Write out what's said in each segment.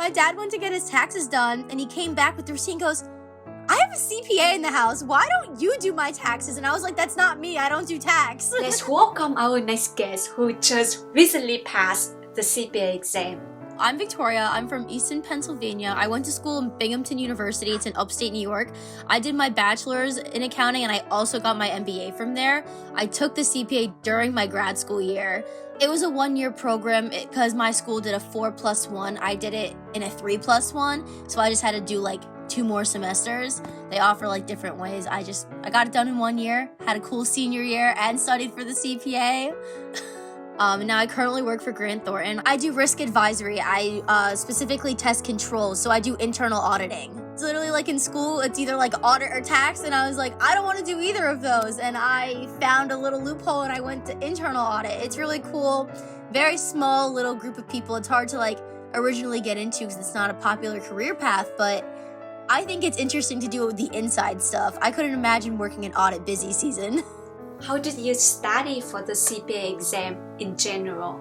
My dad went to get his taxes done, and he came back with the receipt and goes, I have a CPA in the house. Why don't you do my taxes? And I was like, that's not me. I don't do tax. Let's welcome our next guest who just recently passed the CPA exam. I'm Victoria. I'm from Easton, Pennsylvania. I went to school in Binghamton University. It's in upstate New York. I did my bachelor's in accounting, and I also got my MBA from there. I took the CPA during my grad school year. It was a 1-year program because my school did a 4+1. I did it in a 3+1, so I just had to do like 2 more semesters. They offer like different ways. I got it done in 1 year, had a cool senior year, and studied for the CPA. Now I currently work for Grant Thornton. I do risk advisory. I specifically test controls, so I do internal auditing. It's literally like in school, it's either like audit or tax, and I was like, I don't want to do either of those. And I found a little loophole and I went to internal audit. It's really cool. Very small little group of people. It's hard to like originally get into because it's not a popular career path, but I think it's interesting to do it with the inside stuff. I couldn't imagine working in audit busy season. How did you study for the CPA exam in general?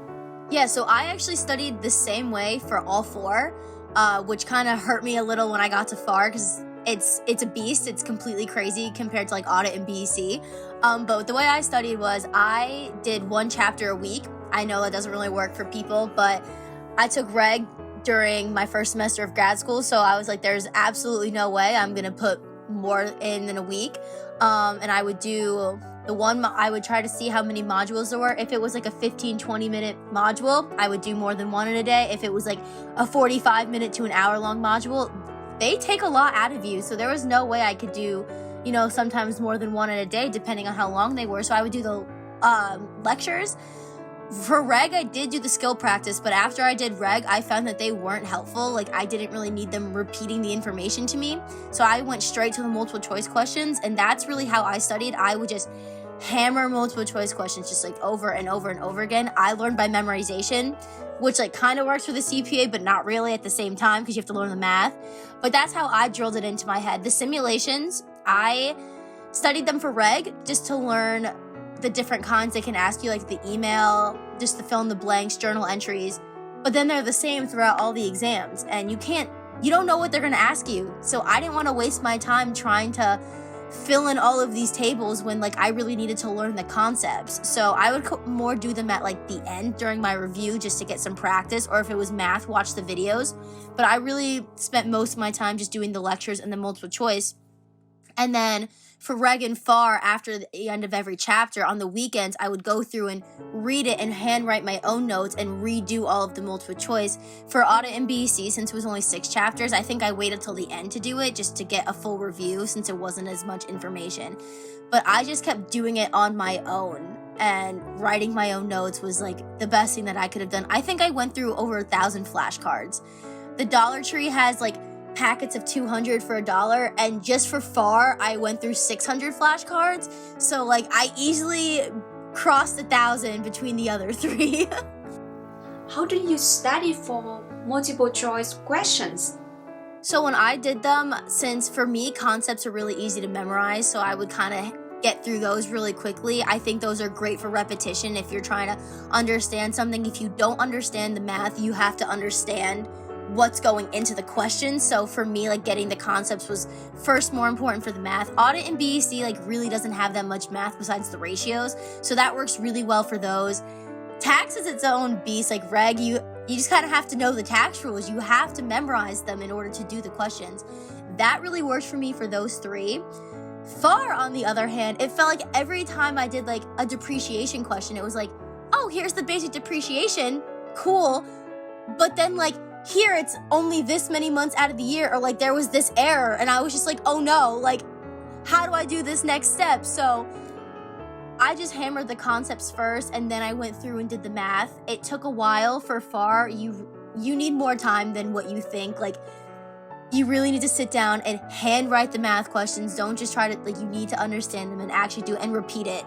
Yeah, so I actually studied the same way for all 4, which kind of hurt me a little when I got to FAR because it's a beast. It's completely crazy compared to like audit and BEC. But the way I studied was I did 1 chapter a week. I know that doesn't really work for people, but I took reg during my first semester of grad school, so I was like, there's absolutely no way I'm gonna put more in than a week. And I would do I would try to see how many modules there were. If it was like a 15-20 minute module, I would do more than 1 in a day. If it was like a 45-minute to an hour long module, they take a lot out of you. So there was no way I could do, sometimes more than 1 in a day, depending on how long they were. So I would do the lectures. For reg, I did do the skill practice, but after I did reg, I found that they weren't helpful. Like, I didn't really need them repeating the information to me. So I went straight to the multiple choice questions, and that's really how I studied. I would just hammer multiple choice questions just like over and over and over again. I learned by memorization, which like kind of works for the CPA, but not really at the same time because you have to learn the math. But that's how I drilled it into my head. The simulations, I studied them for reg just to learn the different kinds they can ask you, like the email, just to fill in the blanks, journal entries. But then they're the same throughout all the exams, and you don't know what they're going to ask you. So I didn't want to waste my time trying to fill in all of these tables when like I really needed to learn the concepts. So I would more do them at like the end during my review just to get some practice, or if it was math, watch the videos. But I really spent most of my time just doing the lectures and the multiple choice. And then for reg and FAR, after the end of every chapter, on the weekends, I would go through and read it and handwrite my own notes and redo all of the multiple choice. For audit and BEC, since it was only 6 chapters, I think I waited till the end to do it just to get a full review since it wasn't as much information. But I just kept doing it on my own, and writing my own notes was like the best thing that I could have done. I think I went through over 1,000 flashcards. The Dollar Tree has like packets of 200 for $1, and just for FAR I went through 600 flashcards, so like I easily crossed 1,000 between the other 3. How do you study for multiple choice questions? So when I did them, since for me concepts are really easy to memorize, so I would kind of get through those really quickly. I think those are great for repetition if you're trying to understand something. If you don't understand the math, you have to understand what's going into the questions. So for me, like getting the concepts was first more important for the math. Audit and BEC like really doesn't have that much math besides the ratios, so that works really well for those. Tax is its own beast. Like reg, you just kind of have to know the tax rules. You have to memorize them in order to do the questions. That really worked for me for those 3. FAR, on the other hand, it felt like every time I did like a depreciation question, it was like, oh, here's the basic depreciation, cool, but then like here it's only this many months out of the year, or like there was this error, and I was just like, oh no, like how do I do this next step? So I just hammered the concepts first, and then I went through and did the math. It took a while for FAR. You need more time than what you think. Like you really need to sit down and handwrite the math questions. Don't just try to, like, you need to understand them and actually do it and repeat it,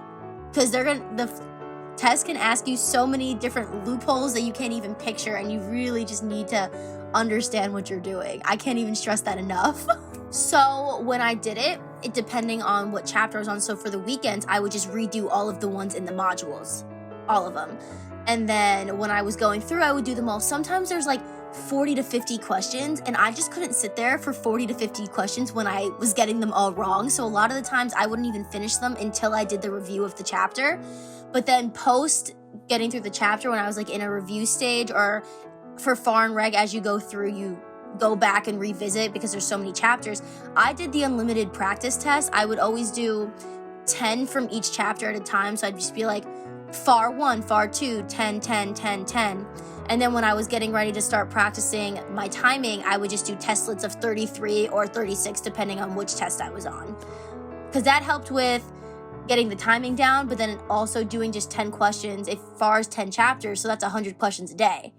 because the test can ask you so many different loopholes that you can't even picture, and you really just need to understand what you're doing. I can't even stress that enough. So when I did it, depending on what chapter I was on, so for the weekends, I would just redo all of the ones in the modules, all of them. And then when I was going through, I would do them all. Sometimes there's like 40 to 50 questions, and I just couldn't sit there for 40 to 50 questions when I was getting them all wrong. So a lot of the times I wouldn't even finish them until I did the review of the chapter. But then post getting through the chapter, when I was like in a review stage, or for FAR and Reg, as you go through, you go back and revisit because there's so many chapters. I did the unlimited practice test. I would always do 10 from each chapter at a time. So I'd just be like, FAR 1, FAR 2, 10, 10, 10, 10. And then when I was getting ready to start practicing my timing, I would just do testlets of 33 or 36, depending on which test I was on. Because that helped with getting the timing down, but then also doing just 10 questions. If FAR is 10 chapters, so that's 100 questions a day.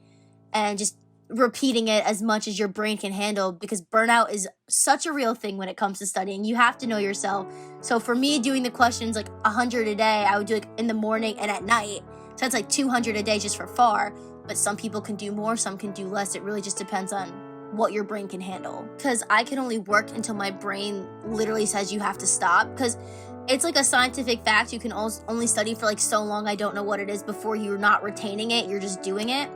And just repeating it as much as your brain can handle, because burnout is such a real thing when it comes to studying. You have to know yourself. So for me, doing the questions like 100 a day, I would do like in the morning and at night. So that's like 200 a day just for FAR. But some people can do more, some can do less. It really just depends on what your brain can handle. Because I can only work until my brain literally says you have to stop. Because it's like a scientific fact. You can only study for like so long, I don't know what it is, before you're not retaining it, you're just doing it.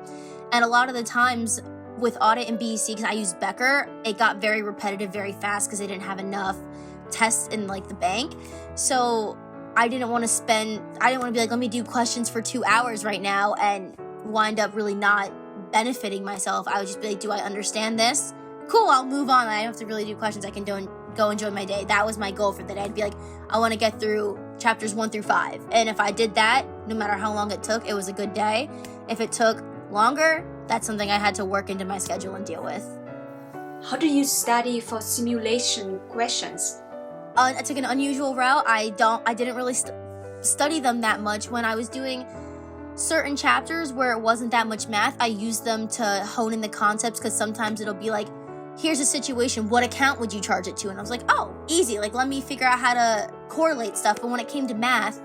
And a lot of the times with audit and BEC, because I used Becker, it got very repetitive very fast because they didn't have enough tests in like the bank. So I didn't want to be like, let me do questions for 2 hours right now and wind up really not benefiting myself. I would just be like, do I understand this? Cool, I'll move on. I don't have to really do questions. I can go enjoy my day. That was my goal for the day. I'd be like, I want to get through chapters 1 through 5. And if I did that, no matter how long it took, it was a good day. If it took longer, that's something I had to work into my schedule and deal with. How do you study for simulation questions? I took an unusual route. I didn't really study them that much. When I was doing certain chapters where it wasn't that much math, I used them to hone in the concepts, because sometimes it'll be like, here's a situation, what account would you charge it to? And I was like, oh, easy, like let me figure out how to correlate stuff. But when it came to math,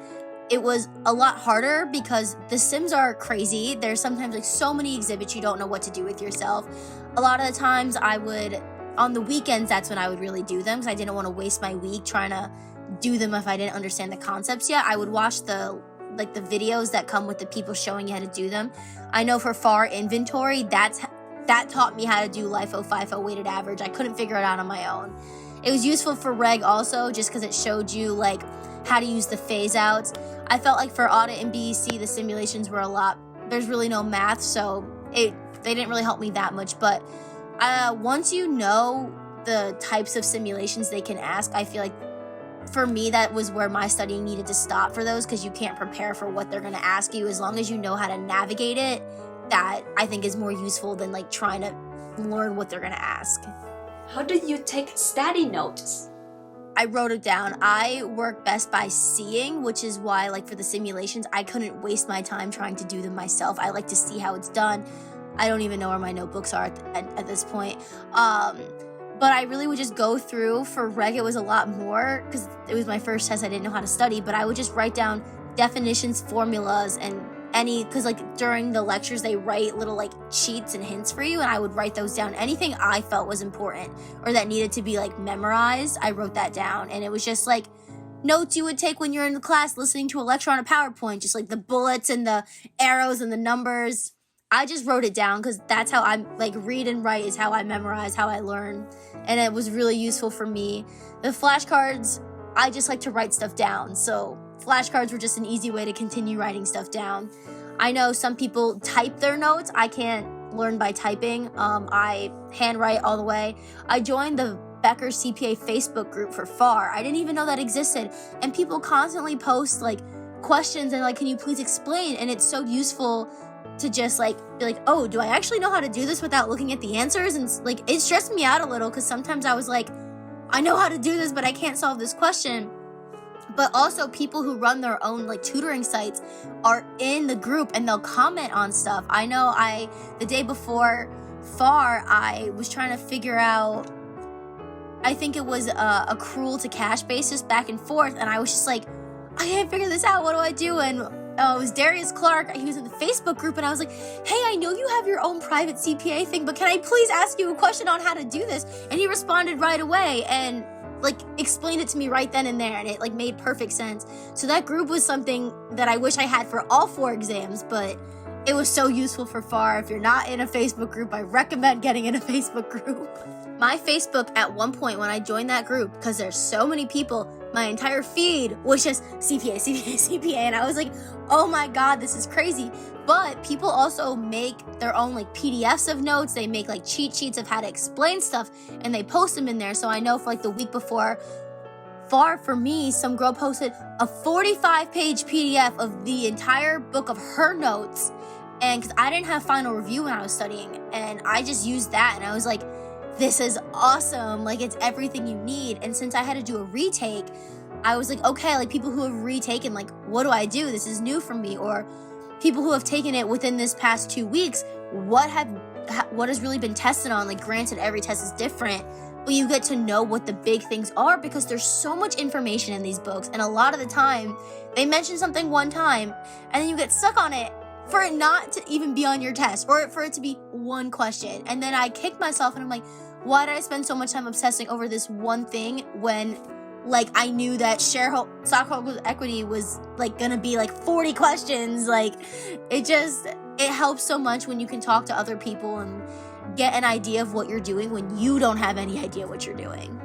it was a lot harder because the sims are crazy. There's sometimes like so many exhibits you don't know what to do with yourself. A lot of the times on the weekends, that's when I would really do them, because I didn't want to waste my week trying to do them if I didn't understand the concepts yet. I would watch the videos that come with the people showing you how to do them. I know for FAR inventory, that taught me how to do LIFO, FIFO, weighted average. I couldn't figure it out on my own. It was useful for Reg also, just because it showed you like how to use the phase outs. I felt like for audit and BEC, the simulations were there's really no math, so they didn't really help me that much. But once you know the types of simulations they can ask, I feel like for me, that was where my studying needed to stop for those, because you can't prepare for what they're going to ask you. As long as you know how to navigate it, that I think is more useful than like trying to learn what they're going to ask. How do you take study notes? I wrote it down. I work best by seeing, which is why like for the simulations, I couldn't waste my time trying to do them myself. I like to see how it's done. I don't even know where my notebooks are at this point. But I really would just go through. For Reg, it was a lot more because it was my first test. I didn't know how to study, but I would just write down definitions, formulas, and because like during the lectures, they write little like cheats and hints for you, and I would write those down. Anything I felt was important or that needed to be like memorized, I wrote that down. And it was just like notes you would take when you're in the class listening to a lecture on a PowerPoint, just like the bullets and the arrows and the numbers. I just wrote it down because that's how I'm like read and write is how I memorize, how I learn. And it was really useful for me. The flashcards, I just like to write stuff down. So flashcards were just an easy way to continue writing stuff down. I know some people type their notes. I can't learn by typing. I handwrite all the way. I joined the Becker CPA Facebook group for FAR. I didn't even know that existed. And people constantly post like questions and like, can you please explain? And it's so useful to just like be like, oh, do I actually know how to do this without looking at the answers? And like it stressed me out a little because sometimes I was like, I know how to do this, but I can't solve this question. But also people who run their own like tutoring sites are in the group and they'll comment on stuff. I know the day before FAR, I was trying to figure out, I think it was a accrual to cash basis back and forth. And I was just like, I can't figure this out. What do I do? And it was Darius Clark. He was in the Facebook group and I was like, hey, I know you have your own private CPA thing, but can I please ask you a question on how to do this? And he responded right away and like explained it to me right then and there. And it like made perfect sense. So that group was something that I wish I had for all 4 exams, but it was so useful for FAR. If you're not in a Facebook group, I recommend getting in a Facebook group. My Facebook at one point when I joined that group, because there's so many people, my entire feed was just CPA, CPA, CPA. And I was like, oh my God, this is crazy. But people also make their own like PDFs of notes. They make like cheat sheets of how to explain stuff and they post them in there. So I know for like the week before FAR, for me, some girl posted a 45-page PDF of the entire book of her notes. And because I didn't have final review when I was studying, and I just used that and I was like, this is awesome. Like, it's everything you need. And since I had to do a retake, I was like, okay, like people who have retaken, like, what do I do? This is new for me. Or people who have taken it within this past 2 weeks, what has really been tested on? Like, granted, every test is different, but you get to know what the big things are because there's so much information in these books. And a lot of the time, they mention something one time, and then you get stuck on it for it not to even be on your test, or for it to be one question. And then I kick myself and I'm like, why did I spend so much time obsessing over this one thing when, like, I knew that stockholders' equity was like gonna be like 40 questions. Like, it helps so much when you can talk to other people and get an idea of what you're doing when you don't have any idea what you're doing.